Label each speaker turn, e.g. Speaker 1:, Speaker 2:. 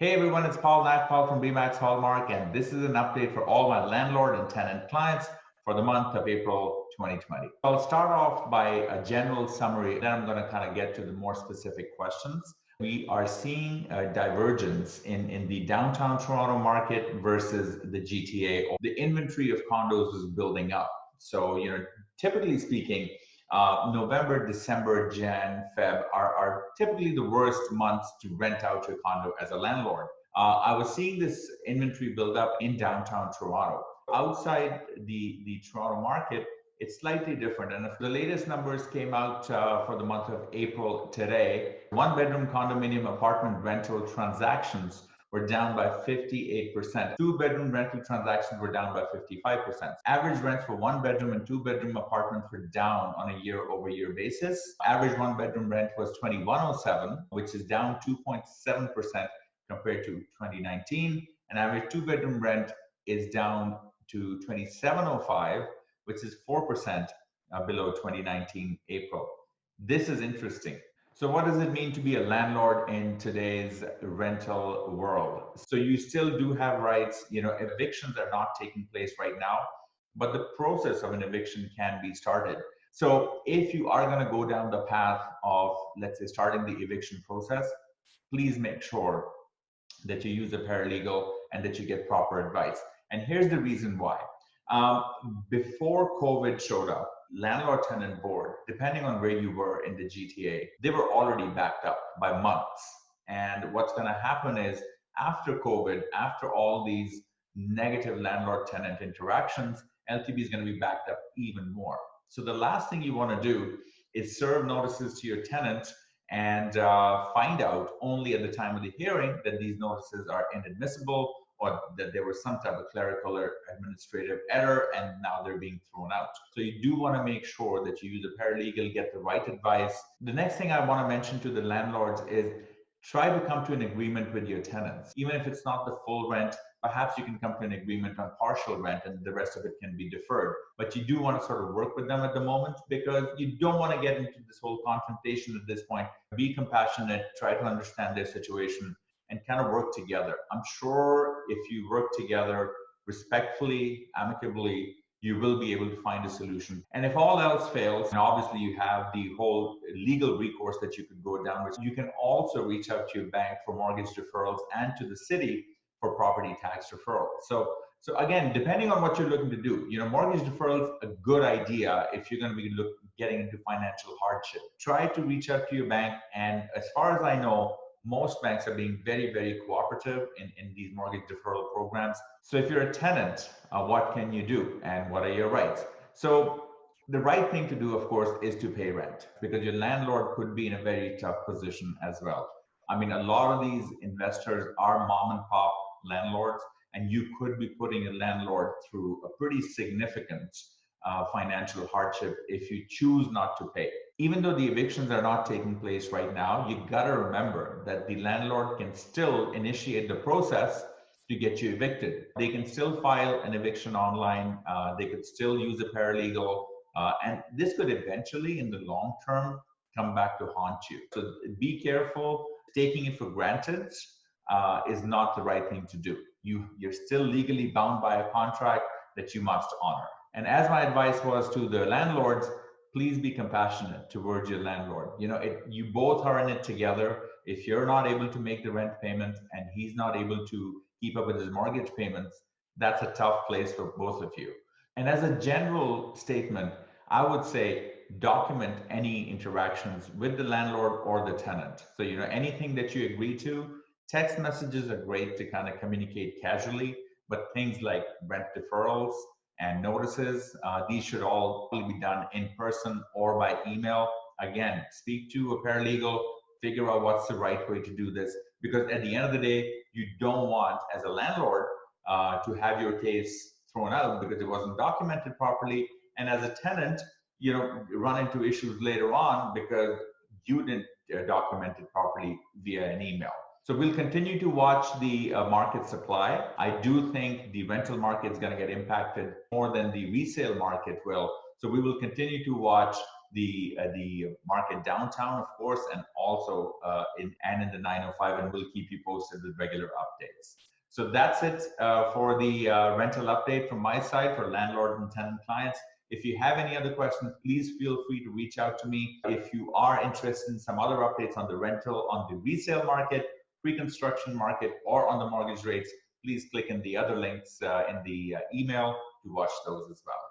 Speaker 1: Hey everyone, it's Nagpal from Remax Hallmark, and this is an update for all my landlord and tenant clients for the month of April 2020. I'll start off by a general summary, then I'm going to kind of get to the more specific questions. We are seeing a divergence in the downtown Toronto market versus the GTA. The inventory of condos is building up. So, typically speaking, November, December, Jan, Feb are typically the worst months to rent out your condo as a landlord. I was seeing this inventory build up in downtown Toronto. Outside the Toronto market, it's slightly different. And if the latest numbers came out for the month of April today, one bedroom condominium apartment rental transactions were down by 58%. Two bedroom rental transactions were down by 55%. Average rents for one bedroom and two bedroom apartments were down on a year over year basis. Average one bedroom rent was 2107, which is down 2.7% compared to 2019. And average two bedroom rent is down to 2705, which is 4% below 2019 April. This is interesting. So what does it mean to be a landlord in today's rental world? So you still do have rights. Evictions are not taking place right now, but the process of an eviction can be started. So if you are going to go down the path of, let's say, starting the eviction process, please make sure that you use a paralegal and that you get proper advice. And here's the reason why. Before COVID showed up, landlord-tenant board, depending on where you were in the GTA, they were already backed up by months. And what's going to happen is after COVID, after all these negative landlord-tenant interactions, LTB is going to be backed up even more. So the last thing you want to do is serve notices to your tenant and find out only at the time of the hearing that these notices are inadmissible, or that there was some type of clerical or administrative error and now they're being thrown out. So you do want to make sure that you use a paralegal, get the right advice. The next thing I want to mention to the landlords is try to come to an agreement with your tenants. Even if it's not the full rent, perhaps you can come to an agreement on partial rent and the rest of it can be deferred. But you do want to sort of work with them at the moment because you don't want to get into this whole confrontation at this point. Be compassionate, try to understand their situation, and kind of work together. I'm sure if you work together respectfully, amicably, you will be able to find a solution. And if all else fails, and obviously you have the whole legal recourse that you could go down with, you can also reach out to your bank for mortgage deferrals and to the city for property tax deferral. So again, depending on what you're looking to do, mortgage deferral is a good idea if you're going to be getting into financial hardship. Try to reach out to your bank, and as far as I know, most banks are being very, very cooperative in these mortgage deferral programs. So if you're a tenant, what can you do and what are your rights? So the right thing to do, of course, is to pay rent, because your landlord could be in a very tough position as well. I mean, a lot of these investors are mom and pop landlords, and you could be putting a landlord through a pretty significant financial hardship if you choose not to pay. Even though the evictions are not taking place right now, you got to remember that the landlord can still initiate the process to get you evicted. They can still file an eviction online. They could still use a paralegal. And this could eventually, in the long term, come back to haunt you. So be careful. Taking it for granted is not the right thing to do. You're still legally bound by a contract that you must honor. And as my advice was to the landlords, please be compassionate towards your landlord. You both are in it together. If you're not able to make the rent payment and he's not able to keep up with his mortgage payments, that's a tough place for both of you. And as a general statement, I would say document any interactions with the landlord or the tenant. So, anything that you agree to, text messages are great to kind of communicate casually, but things like rent deferrals and notices, these should all be done in person or by email. Again, speak to a paralegal, figure out what's the right way to do this, because at the end of the day, you don't want, as a landlord, to have your case thrown out because it wasn't documented properly, and as a tenant, run into issues later on because you didn't document it properly via an email. So we'll continue to watch the market supply. I do think the rental market is going to get impacted more than the resale market will. So we will continue to watch the market downtown, of course, and also in the 905, and we'll keep you posted with regular updates. So that's it for the rental update from my side for landlord and tenant clients. If you have any other questions, please feel free to reach out to me. If you are interested in some other updates on the rental, on the resale market, pre-construction market, or on the mortgage rates, please click in the other links in the email to watch those as well.